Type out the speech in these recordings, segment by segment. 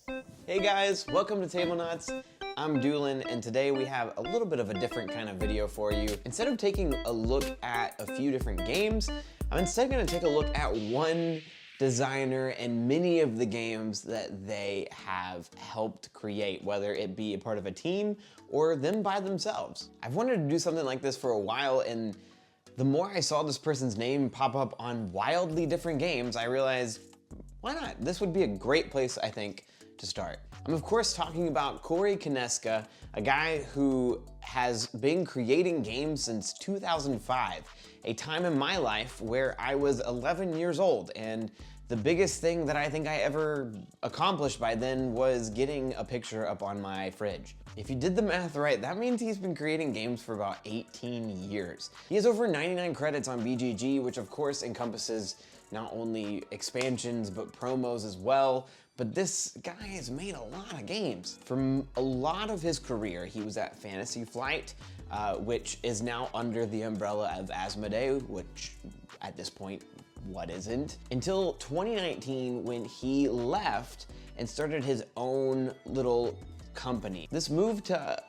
Hey guys, welcome to Tablenauts. I'm Doolin, and today we have a little bit of a different kind of video for you. Instead of taking a look at a few different games, I'm instead going to take a look at one designer and many of the games that they have helped create, whether it be a part of a team or them by themselves. I've wanted to do something like this for a while, and the more I saw this person's name pop up on wildly different games, I realized, why not? This would be a great place, I think, to start. I'm of course talking about Konieczka, a guy who has been creating games since 2005, a time in my life where I was 11 years old, and the biggest thing that I think I ever accomplished by then was getting a picture up on my fridge. If you did the math right, that means he's been creating games for about 18 years. He has over 99 credits on BGG, which of course encompasses not only expansions, but promos as well. But this guy has made a lot of games. For a lot of his career, he was at Fantasy Flight, which is now under the umbrella of Asmodee, which at this point, what isn't? Until 2019, when he left and started his own little company. This move to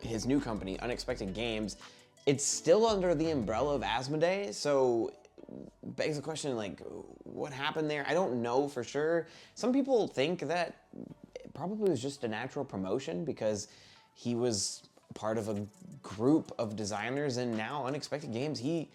his new company, Unexpected Games, it's still under the umbrella of Asmodee, so begs the question, like, what happened there? I don't know for sure. Some people think that it probably was just a natural promotion because he was part of a group of designers, and now Unexpected Games, he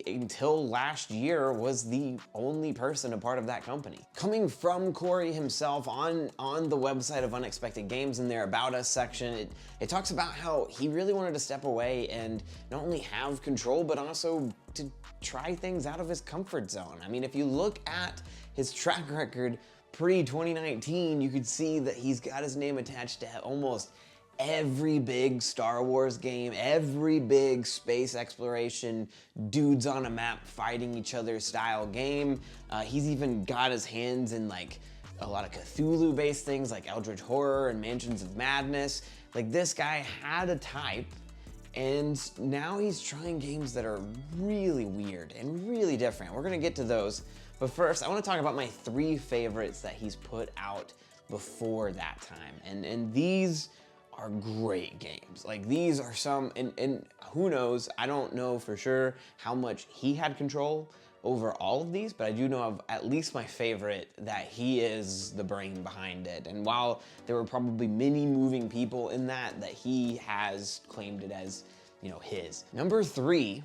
until last year was the only person a part of that company. Coming from Corey himself on the website of Unexpected Games in their About Us section, it talks about how he really wanted to step away and not only have control, but also to try things out of his comfort zone. I mean, if you look at his track record pre-2019, you could see that he's got his name attached to almost every big Star Wars game, every big space exploration, dudes on a map fighting each other style game. He's even got his hands in like a lot of Cthulhu-based things like Eldritch Horror and Mansions of Madness. Like, this guy had a type, and now he's trying games that are really weird and really different. We're gonna get to those, but first I wanna talk about my 3 favorites that he's put out before that time. And these are great games. Like, these are some, and who knows, I don't know for sure how much he had control over all of these, but I do know of at least my favorite that he is the brain behind it. And while there were probably many moving people in that he has claimed it as, you know, his. Number 3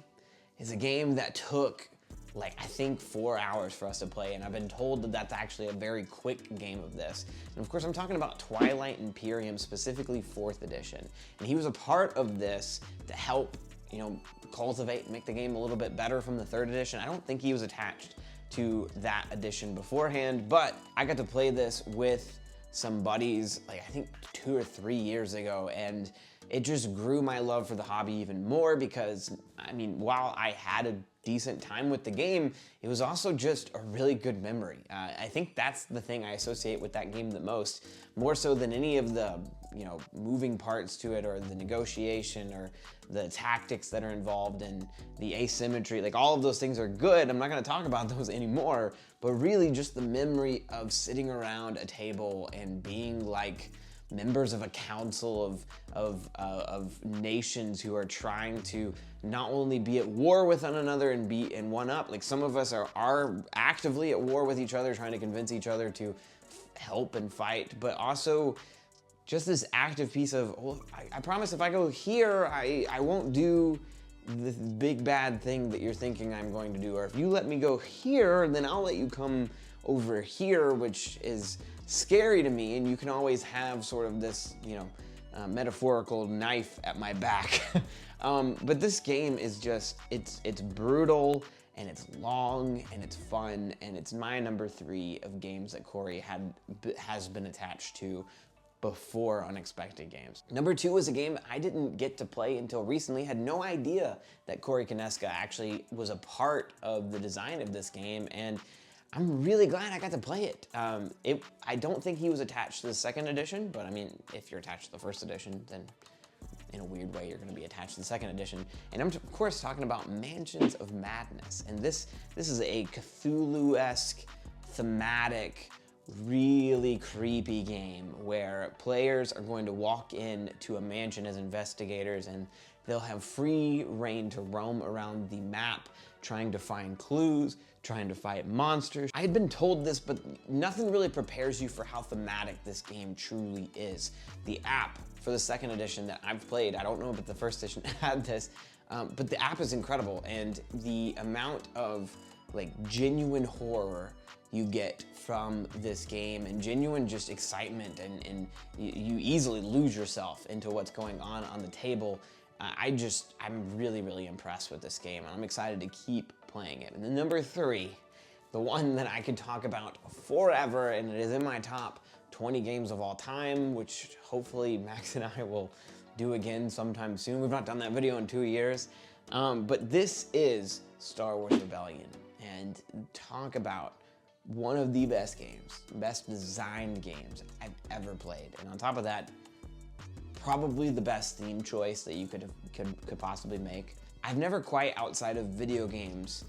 is a game that took, like, I think 4 hours for us to play, and I've been told that that's actually a very quick game of this. And of course, I'm talking about Twilight Imperium, specifically 4th edition. And he was a part of this to help, you know, cultivate and make the game a little bit better from the 3rd edition. I don't think he was attached to that edition beforehand, but I got to play this with some buddies, like, I think 2 or 3 years ago, and it just grew my love for the hobby even more because, I mean, while I had a decent time with the game, it was also just a really good memory. I think that's the thing I associate with that game the most, more so than any of the, you know, moving parts to it, or the negotiation, or the tactics that are involved, and the asymmetry. Like, all of those things are good. I'm not gonna talk about those anymore, but really just the memory of sitting around a table and being like members of a council of nations who are trying to not only be at war with one another and be in one up, like some of us are actively at war with each other, trying to convince each other to help and fight, but also just this active piece of, well, I promise if I go here, I won't do the big bad thing that you're thinking I'm going to do, or if you let me go here, then I'll let you come over here, which is scary to me, and you can always have sort of this, you know, metaphorical knife at my back. But this game is just, it's brutal, and it's long, and it's fun, and it's my number 3 of games that Corey has been attached to before Unexpected Games. Number 2 was a game I didn't get to play until recently. Had no idea that Corey Konieczka actually was a part of the design of this game, and I'm really glad I got to play it. I don't think he was attached to the 2nd edition, but I mean, if you're attached to the 1st edition, then in a weird way, you're gonna be attached to the 2nd edition. And I'm of course talking about Mansions of Madness. And this is a Cthulhu-esque thematic really creepy game where players are going to walk into a mansion as investigators, and they'll have free reign to roam around the map, trying to find clues, trying to fight monsters. I had been told this, but nothing really prepares you for how thematic this game truly is. The app for the second edition that I've played, I don't know if the first edition had this, but the app is incredible, and the amount of like genuine horror you get from this game and genuine just excitement, and you easily lose yourself into what's going on the table. I'm really, really impressed with this game, and I'm excited to keep playing it. And then number 3, the one that I could talk about forever, and it is in my top 20 games of all time, which hopefully Max and I will do again sometime soon. We've not done that video in 2 years. But this is Star Wars Rebellion, and talk about one of the best games, best designed games I've ever played. And on top of that, probably the best theme choice that you could possibly make. I've never quite, outside of video games,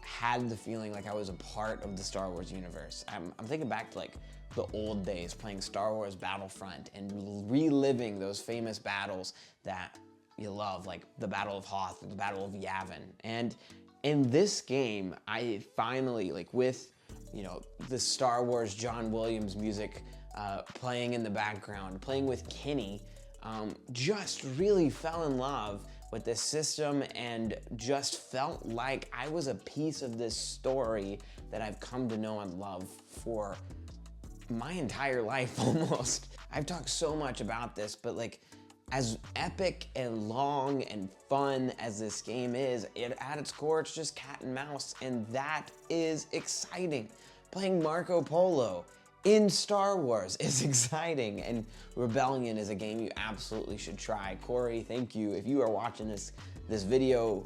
had the feeling like I was a part of the Star Wars universe. I'm thinking back to like the old days, playing Star Wars Battlefront and reliving those famous battles that you love, like the Battle of Hoth, or the Battle of Yavin. And in this game, I finally, like with, you know, the Star Wars John Williams music playing in the background, playing with Kenny, just really fell in love with this system and just felt like I was a piece of this story that I've come to know and love for my entire life almost. I've talked so much about this, but like, as epic and long and fun as this game is, at its core, it's just cat and mouse, and that is exciting. Playing Marco Polo in Star Wars is exciting, and Rebellion is a game you absolutely should try. Corey, thank you. If you are watching this video,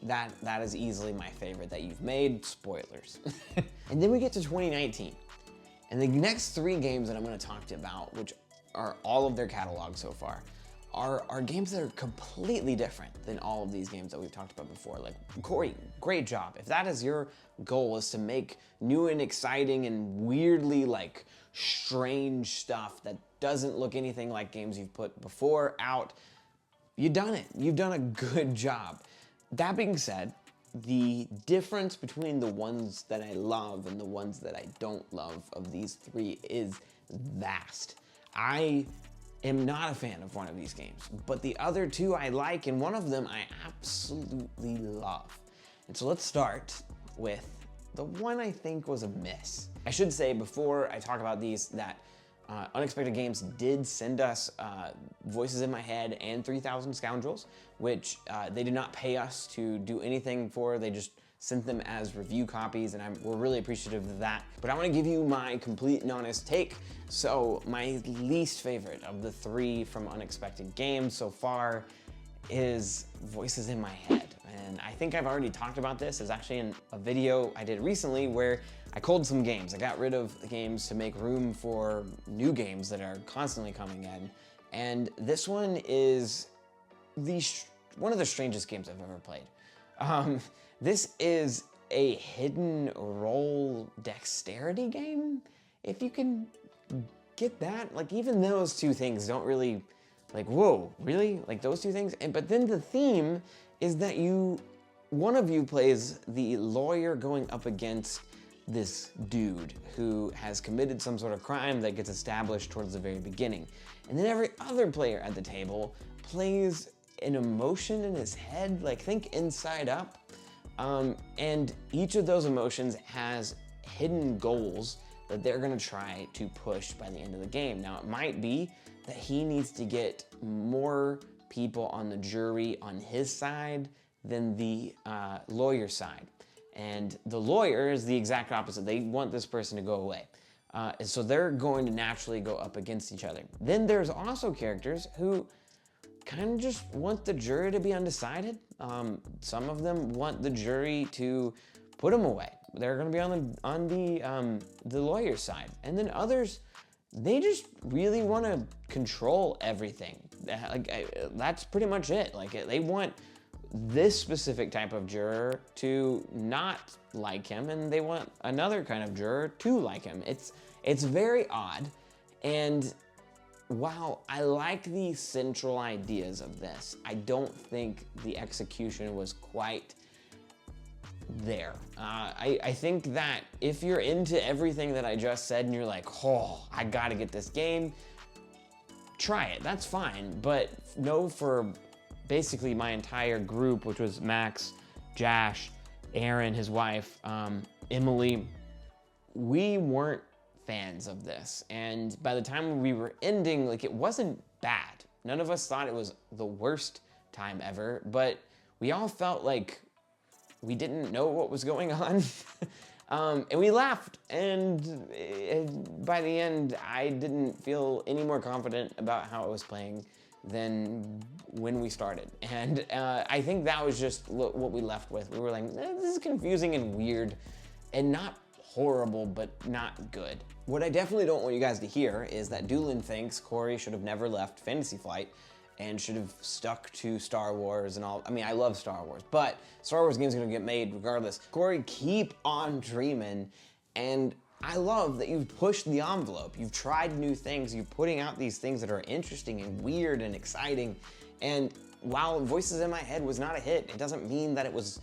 that is easily my favorite that you've made. Spoilers. And then we get to 2019. And the next 3 games that I'm gonna talk to you about, which are all of their catalog so far, are games that are completely different than all of these games that we've talked about before. Like, Corey, great job. If that is your goal, is to make new and exciting and weirdly like strange stuff that doesn't look anything like games you've put before out, you've done it. You've done a good job. That being said, the difference between the ones that I love and the ones that I don't love of these 3 is vast. I am not a fan of one of these games, but the other 2 I like, and one of them I absolutely love. And so let's start with the one I think was a miss. I should say before I talk about these that Unexpected Games did send us Voices in My Head and 3000 Scoundrels, which they did not pay us to do anything for. They just sent them as review copies, and we're really appreciative of that. But I want to give you my complete and honest take. So my least favorite of the 3 from Unexpected Games so far is Voices in My Head. And I think I've already talked about this. It's actually in a video I did recently where I culled some games. I got rid of the games to make room for new games that are constantly coming in. And this one is one of the strangest games I've ever played. This is a hidden roll dexterity game, if you can get that. Like, even those 2 things don't really, like, whoa, really? Like, those 2 things? But then the theme is that one of you plays the lawyer going up against this dude who has committed some sort of crime that gets established towards the very beginning. And then every other player at the table plays an emotion in his head, like think Inside Up. And each of those emotions has hidden goals that they're gonna try to push by the end of the game. Now, it might be that he needs to get more people on the jury on his side than the lawyer side. And the lawyer is the exact opposite. They want this person to go away. And so they're going to naturally go up against each other. Then there's also characters who kind of just want the jury to be undecided. Some of them want the jury to put them away. They're gonna be on the lawyer's side. And then others, they just really wanna control everything. That's pretty much it. Like, they want this specific type of juror to not like him, and they want another kind of juror to like him. It's very odd, and while I like the central ideas of this, I don't think the execution was quite there. I think that if you're into everything that I just said and you're like, oh, I gotta get this game, try it, that's fine. But no, for basically my entire group, which was Max, Jash, Aaron, his wife, Emily, we weren't fans of this. And by the time we were ending, like, it wasn't bad. None of us thought it was the worst time ever, but we all felt like we didn't know what was going on. And we laughed, and by the end, I didn't feel any more confident about how I was playing than when we started. And I think that was just what we left with. We were like, this is confusing and weird, and not horrible, but not good. What I definitely don't want you guys to hear is that Doolin thinks Corey should have never left Fantasy Flight and should have stuck to Star Wars and all. I mean, I love Star Wars, but Star Wars games are gonna get made regardless. Corey, keep on dreaming, and I love that you've pushed the envelope. You've tried new things. You're putting out these things that are interesting and weird and exciting. And while Voices in My Head was not a hit, it doesn't mean that it was,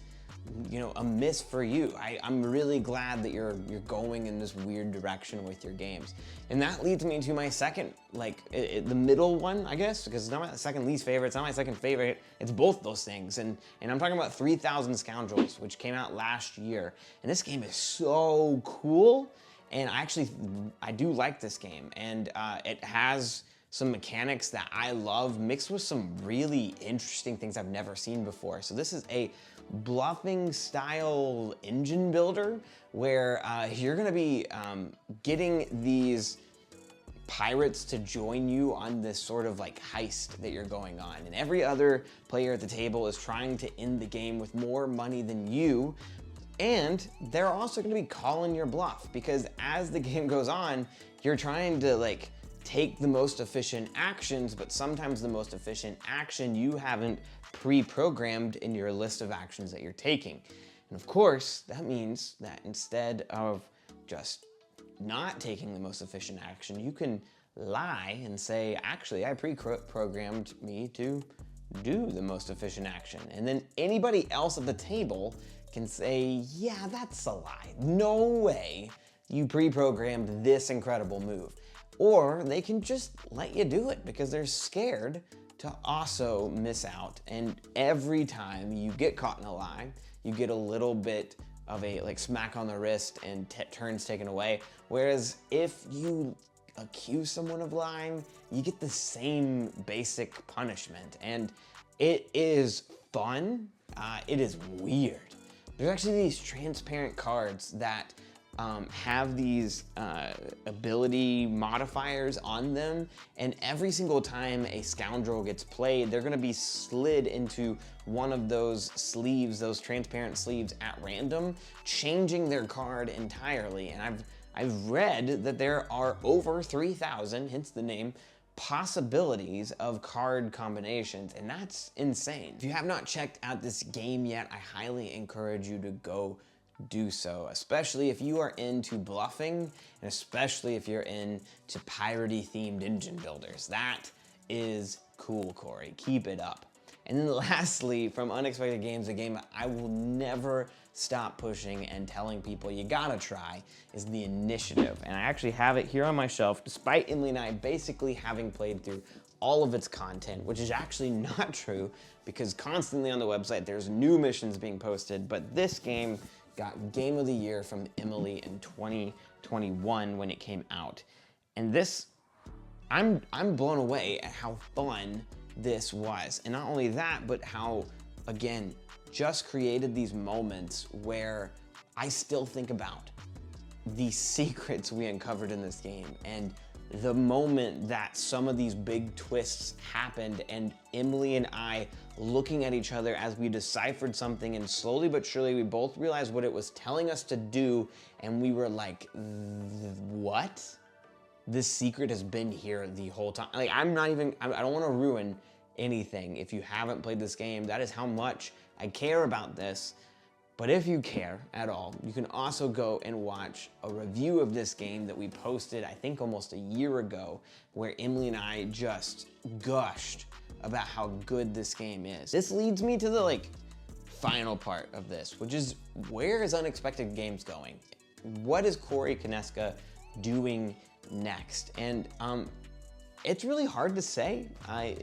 you know, a miss for you. I'm really glad that you're going in this weird direction with your games. And that leads me to my second, like, the middle one, I guess, because it's not my second least favorite, it's not my second favorite, it's both those things. And I'm talking about 3,000 Scoundrels, which came out last year. And this game is so cool, and I do like this game. And it has some mechanics that I love mixed with some really interesting things I've never seen before. So this is a bluffing style engine builder where you're gonna be getting these pirates to join you on this sort of like heist that you're going on. And every other player at the table is trying to end the game with more money than you. And they're also gonna be calling your bluff, because as the game goes on, you're trying to like take the most efficient actions, but sometimes the most efficient action you haven't pre-programmed in your list of actions that you're taking. And of course, that means that instead of just not taking the most efficient action, you can lie and say, actually, I pre-programmed me to do the most efficient action. And then anybody else at the table can say, yeah, that's a lie. No way you pre-programmed this incredible move. Or they can just let you do it because they're scared to also miss out. And every time you get caught in a lie, you get a little bit of a like smack on the wrist and turns taken away. Whereas if you accuse someone of lying, you get the same basic punishment. And it is fun, it is weird. There's actually these transparent cards that have these ability modifiers on them, and every single time a scoundrel gets played, they're gonna be slid into one of those sleeves, those transparent sleeves at random, changing their card entirely. And I've read that there are over 3,000, hence the name, possibilities of card combinations, and that's insane. If you have not checked out this game yet, I highly encourage you to go do so, especially if you are into bluffing, and especially if you're into piratey themed engine builders. That is cool, Corey. Keep it up. And then lastly, from Unexpected Games, a game I will never stop pushing and telling people you gotta try is The Initiative. And I actually have it here on my shelf, despite Emily and I basically having played through all of its content, which is actually not true, because constantly on the website there's new missions being posted. But this game got Game of the Year from Emily in 2021 when it came out. And this, I'm blown away at how fun this was. And not only that, but how, again, just created these moments where I still think about the secrets we uncovered in this game, and the moment that some of these big twists happened, and Emily and I looking at each other as we deciphered something, and slowly but surely we both realized what it was telling us to do, and we were like, what? This secret has been here the whole time. Like, I don't want to ruin anything if you haven't played this game. That is how much I care about this. But if you care at all, you can also go and watch a review of this game that we posted, I think almost a year ago, where Emily and I just gushed about how good this game is. This leads me to the final part of this, which is, where is Unexpected Games going? What is Konieczka doing next? And it's really hard to say.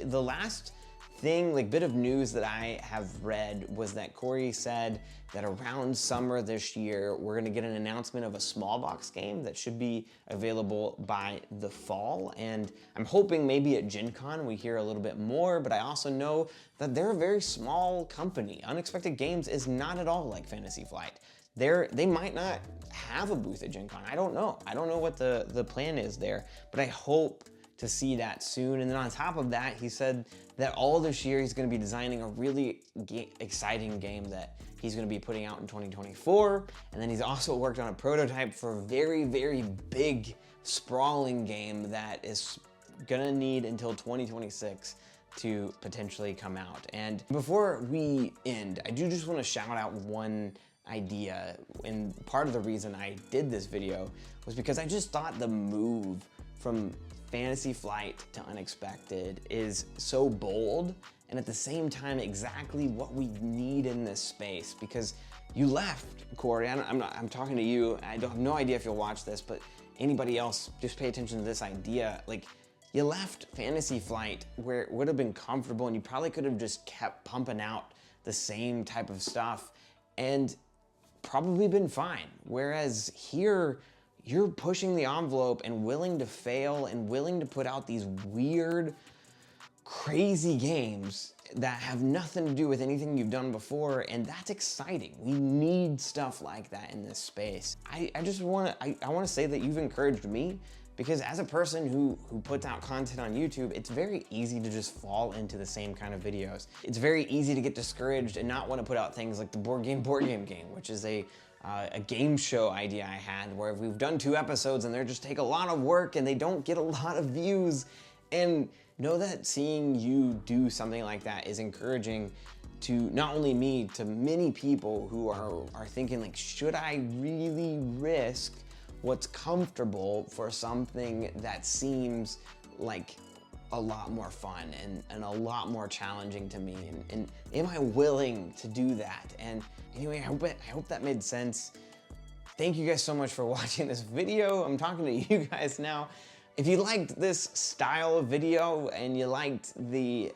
The last bit of news that I have read was that Corey said that around summer this year, we're gonna get an announcement of a small box game that should be available by the fall. And I'm hoping maybe at Gen Con we hear a little bit more, but I also know that they're a very small company. Unexpected Games is not at all like Fantasy Flight. They might not have a booth at Gen Con. I don't know. I don't know what the plan is there, but I hope to see that soon. And then on top of that, he said that all this year he's gonna be designing a really exciting game that he's gonna be putting out in 2024. And then he's also worked on a prototype for a very, very big, sprawling game that is gonna need until 2026 to potentially come out. And before we end, I do just wanna shout out one idea. And part of the reason I did this video was because I just thought the move from Fantasy Flight to Unexpected is so bold, and at the same time exactly what we need in this space. Because you left, Corey, I'm talking to you, I have no idea if you'll watch this, but anybody else, just pay attention to this idea. You left Fantasy Flight where it would have been comfortable, and you probably could have just kept pumping out the same type of stuff and probably been fine. Whereas here, you're pushing the envelope and willing to fail and willing to put out these weird, crazy games that have nothing to do with anything you've done before, and that's exciting. We need stuff like that in this space. I wanna say that you've encouraged me, because as a person who puts out content on YouTube, it's very easy to just fall into the same kind of videos. It's very easy to get discouraged and not want to put out things like the board game game, which is a game show idea I had, where we've done 2 episodes and they just take a lot of work and they don't get a lot of views. And know that seeing you do something like that is encouraging to not only me, to many people who are thinking should I really risk what's comfortable for something that seems like a lot more fun and a lot more challenging to me, and am I willing to do that? And anyway, I hope that made sense. Thank you guys so much for watching this video. I'm talking to you guys now. If you liked this style of video and you liked the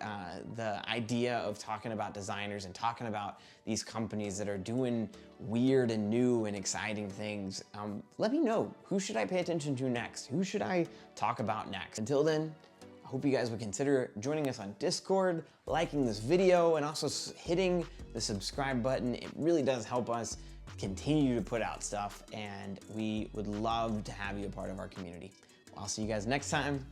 idea of talking about designers and talking about these companies that are doing weird and new and exciting things, let me know. Who should I pay attention to next? Who should I talk about next? Until then, I hope you guys would consider joining us on Discord, liking this video, and also hitting the subscribe button. It really does help us continue to put out stuff, and we would love to have you a part of our community. I'll see you guys next time.